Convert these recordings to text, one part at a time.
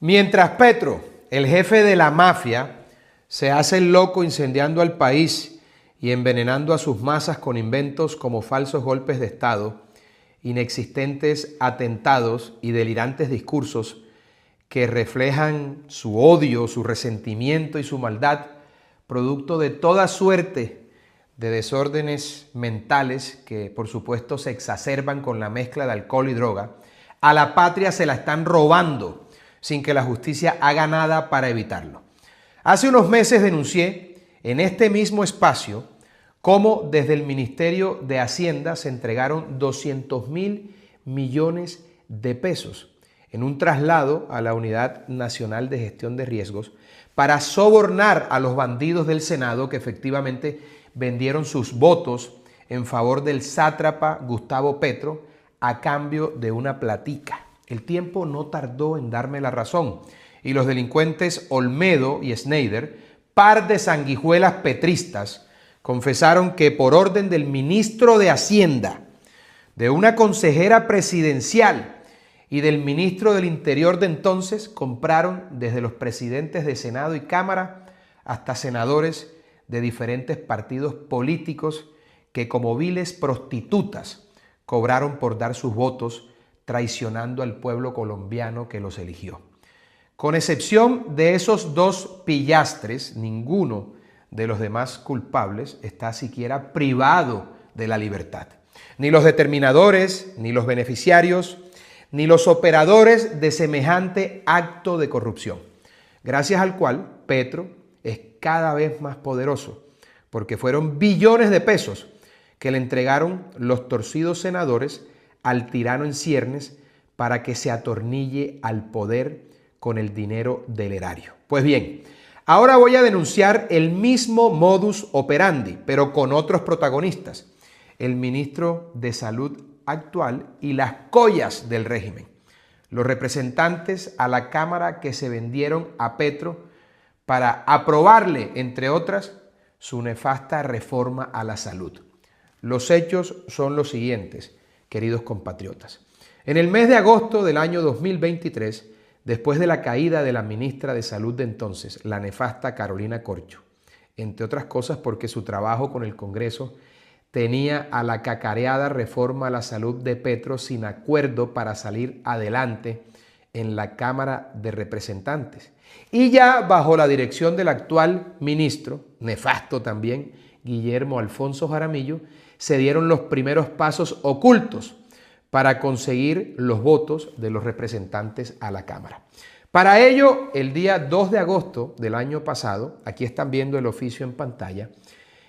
Mientras Petro, el jefe de la mafia, se hace el loco incendiando al país y envenenando a sus masas con inventos como falsos golpes de Estado, inexistentes atentados y delirantes discursos que reflejan su odio, su resentimiento y su maldad, producto de toda suerte de desórdenes mentales que por supuesto se exacerban con la mezcla de alcohol y droga, a la patria se la están robando sin que la justicia haga nada para evitarlo. Hace unos meses denuncié en este mismo espacio cómo desde el Ministerio de Hacienda se entregaron 200.000 millones de pesos en un traslado a la Unidad Nacional de Gestión de Riesgos para sobornar a los bandidos del Senado que efectivamente vendieron sus votos en favor del sátrapa Gustavo Petro a cambio de una platica. El tiempo no tardó en darme la razón y los delincuentes Olmedo y Schneider, par de sanguijuelas petristas, confesaron que por orden del ministro de Hacienda, de una consejera presidencial y del ministro del Interior de entonces, compraron desde los presidentes de Senado y Cámara hasta senadores de diferentes partidos políticos que como viles prostitutas cobraron por dar sus votos, traicionando al pueblo colombiano que los eligió. Con excepción de esos dos pillastres, ninguno de los demás culpables está siquiera privado de la libertad. Ni los determinadores, ni los beneficiarios, ni los operadores de semejante acto de corrupción, gracias al cual Petro es cada vez más poderoso, porque fueron billones de pesos que le entregaron los torcidos senadores al tirano en ciernes para que se atornille al poder con el dinero del erario. Pues bien, ahora voy a denunciar el mismo modus operandi, pero con otros protagonistas, el ministro de Salud actual y las collas del régimen, los representantes a la Cámara que se vendieron a Petro para aprobarle, entre otras, su nefasta reforma a la salud. Los hechos son los siguientes, queridos compatriotas. En el mes de agosto del año 2023, después de la caída de la ministra de Salud de entonces, la nefasta Carolina Corcho, entre otras cosas porque su trabajo con el Congreso tenía a la cacareada reforma a la salud de Petro sin acuerdo para salir adelante en la Cámara de Representantes. Y ya bajo la dirección del actual ministro, nefasto también, Guillermo Alfonso Jaramillo, se dieron los primeros pasos ocultos para conseguir los votos de los representantes a la Cámara. Para ello, el día 2 de agosto del año pasado, aquí están viendo el oficio en pantalla,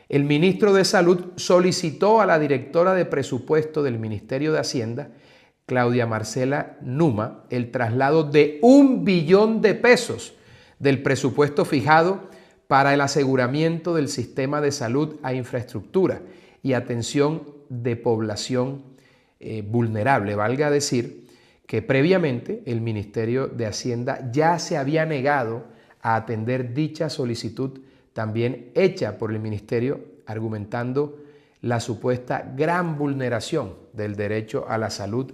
el ministro de Salud solicitó a la directora de presupuesto del Ministerio de Hacienda, Claudia Marcela Numa, el traslado de 1 billón de pesos del presupuesto fijado para el aseguramiento del sistema de salud a infraestructura y atención de población vulnerable. Valga decir que previamente el Ministerio de Hacienda ya se había negado a atender dicha solicitud también hecha por el Ministerio, argumentando la supuesta gran vulneración del derecho a la salud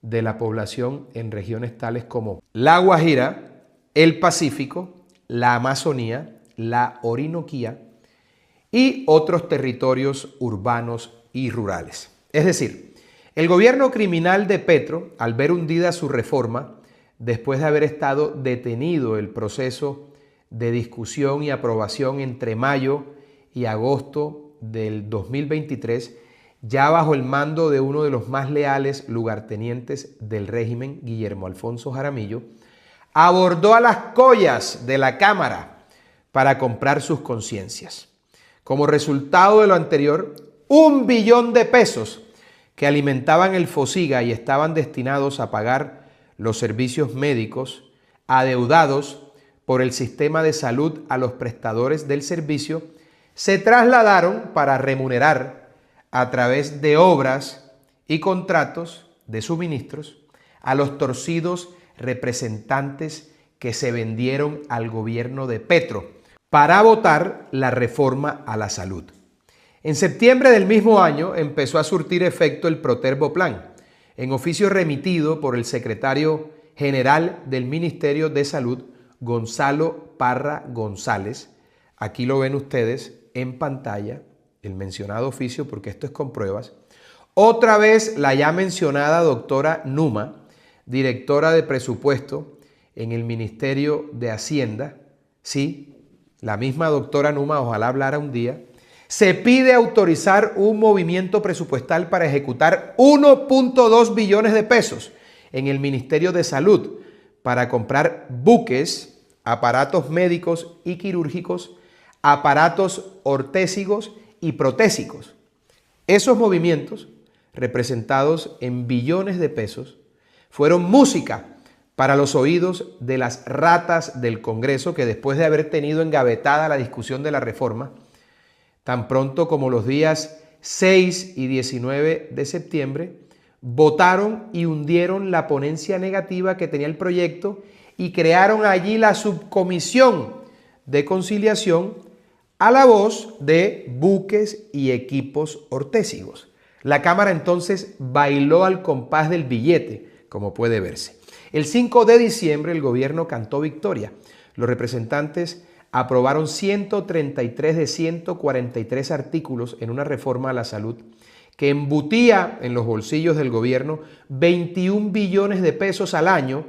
de la población en regiones tales como La Guajira, el Pacífico, la Amazonía, la Orinoquía y otros territorios urbanos y rurales. Es decir, el gobierno criminal de Petro, al ver hundida su reforma, después de haber estado detenido el proceso de discusión y aprobación entre mayo y agosto del 2023, ya bajo el mando de uno de los más leales lugartenientes del régimen, Guillermo Alfonso Jaramillo, abordó a las collas de la Cámara para comprar sus conciencias. Como resultado de lo anterior, 1 billón de pesos que alimentaban el Fosiga y estaban destinados a pagar los servicios médicos adeudados por el sistema de salud a los prestadores del servicio, se trasladaron para remunerar a través de obras y contratos de suministros a los torcidos representantes que se vendieron al gobierno de Petro para votar la reforma a la salud. En septiembre del mismo año empezó a surtir efecto el Protervo Plan, en oficio remitido por el secretario general del Ministerio de Salud, Gonzalo Parra González. Aquí lo ven ustedes en pantalla, el mencionado oficio, porque esto es con pruebas. Otra vez la ya mencionada doctora Numa, directora de presupuesto en el Ministerio de Hacienda. Sí, la misma doctora Numa, ojalá hablara un día. Se pide autorizar un movimiento presupuestal para ejecutar 1.2 billones de pesos en el Ministerio de Salud para comprar buques, aparatos médicos y quirúrgicos, aparatos ortésicos y protésicos. Esos movimientos, representados en billones de pesos, fueron música para los oídos de las ratas del Congreso, que después de haber tenido engavetada la discusión de la reforma, tan pronto como los días 6 y 19 de septiembre, votaron y hundieron la ponencia negativa que tenía el proyecto y crearon allí la subcomisión de conciliación a la voz de buques y equipos ortésicos. La Cámara entonces bailó al compás del billete, como puede verse. El 5 de diciembre el gobierno cantó victoria. Los representantes aprobaron 133 de 143 artículos en una reforma a la salud que embutía en los bolsillos del gobierno 21 billones de pesos al año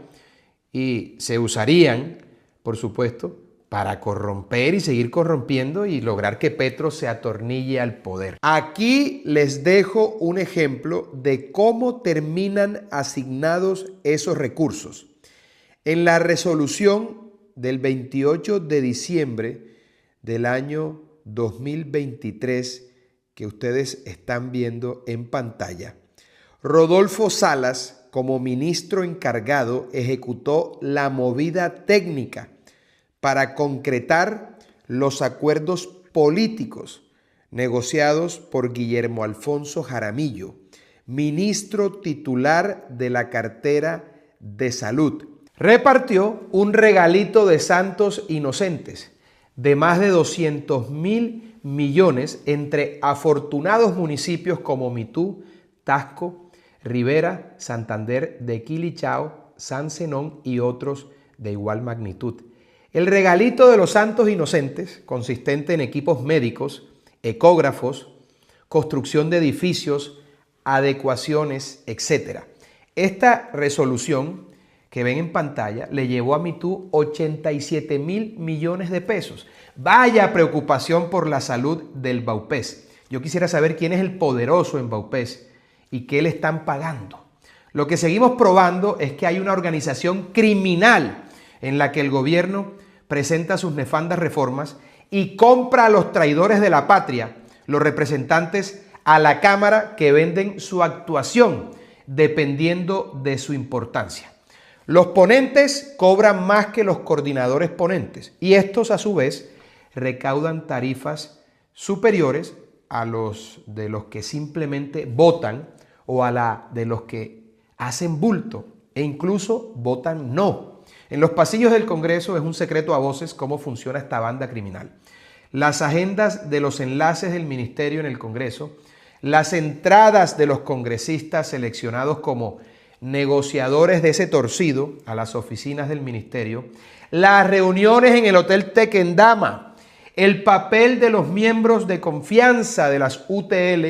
y se usarían, por supuesto, para corromper y seguir corrompiendo y lograr que Petro se atornille al poder. Aquí les dejo un ejemplo de cómo terminan asignados esos recursos. En la resolución del 28 de diciembre del año 2023 que ustedes están viendo en pantalla, Rodolfo Salas, como ministro encargado, ejecutó la movida técnica para concretar los acuerdos políticos negociados por Guillermo Alfonso Jaramillo, ministro titular de la cartera de Salud. Repartió un regalito de santos inocentes de más de 200.000 millones entre afortunados municipios como Mitú, Tasco, Rivera, Santander de Quilichao, San Zenón y otros de igual magnitud. El regalito de los santos inocentes, consistente en equipos médicos, ecógrafos, construcción de edificios, adecuaciones, etc. Esta resolución que ven en pantalla le llevó a Mitú 87.000 millones de pesos. Vaya preocupación por la salud del Baupés. Yo quisiera saber quién es el poderoso en Baupés y qué le están pagando. Lo que seguimos probando es que hay una organización criminal en la que el gobierno presenta sus nefandas reformas y compra a los traidores de la patria, los representantes a la Cámara, que venden su actuación dependiendo de su importancia. Los ponentes cobran más que los coordinadores ponentes y estos a su vez recaudan tarifas superiores a los de los que simplemente votan o a la de los que hacen bulto e incluso votan no. En los pasillos del Congreso es un secreto a voces cómo funciona esta banda criminal. Las agendas de los enlaces del ministerio en el Congreso, las entradas de los congresistas seleccionados como negociadores de ese torcido a las oficinas del ministerio, las reuniones en el Hotel Tequendama, el papel de los miembros de confianza de las UTL,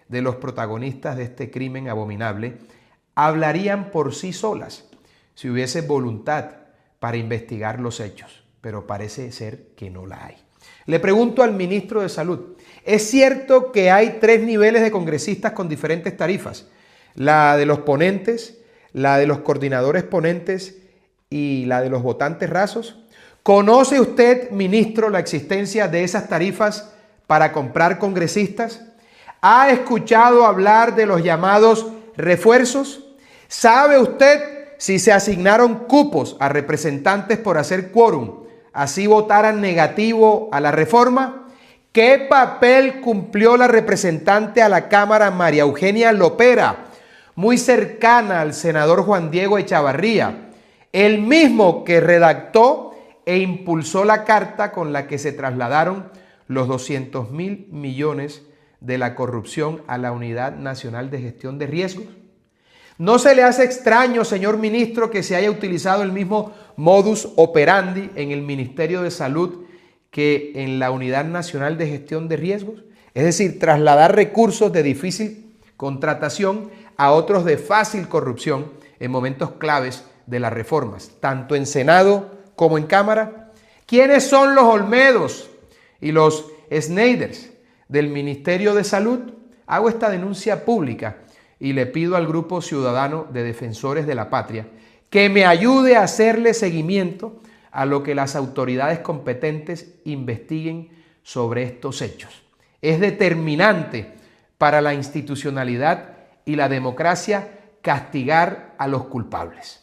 de los protagonistas de este crimen abominable, hablarían por sí solas si hubiese voluntad para investigar los hechos, pero parece ser que no la hay. Le pregunto al ministro de Salud, ¿es cierto que hay 3 niveles de congresistas con diferentes tarifas? La de los ponentes, la de los coordinadores ponentes y la de los votantes rasos. ¿Conoce usted, ministro, la existencia de esas tarifas para comprar congresistas? ¿Ha escuchado hablar de los llamados refuerzos? ¿Sabe usted si se asignaron cupos a representantes por hacer quórum, así votaran negativo a la reforma? ¿Qué papel cumplió la representante a la Cámara María Eugenia Lopera, muy cercana al senador Juan Diego Echavarría, el mismo que redactó e impulsó la carta con la que se trasladaron los 200.000 millones de la corrupción a la Unidad Nacional de Gestión de Riesgos? ¿No se le hace extraño, señor ministro, que se haya utilizado el mismo modus operandi en el Ministerio de Salud que en la Unidad Nacional de Gestión de Riesgos? Es decir, trasladar recursos de difícil contratación a otros de fácil corrupción en momentos claves de las reformas, tanto en Senado como en Cámara. ¿Quiénes son los Olmedos y los Schneiders del Ministerio de Salud? Hago esta denuncia pública y le pido al Grupo Ciudadano de Defensores de la Patria que me ayude a hacerle seguimiento a lo que las autoridades competentes investiguen sobre estos hechos. Es determinante para la institucionalidad y la democracia castigar a los culpables.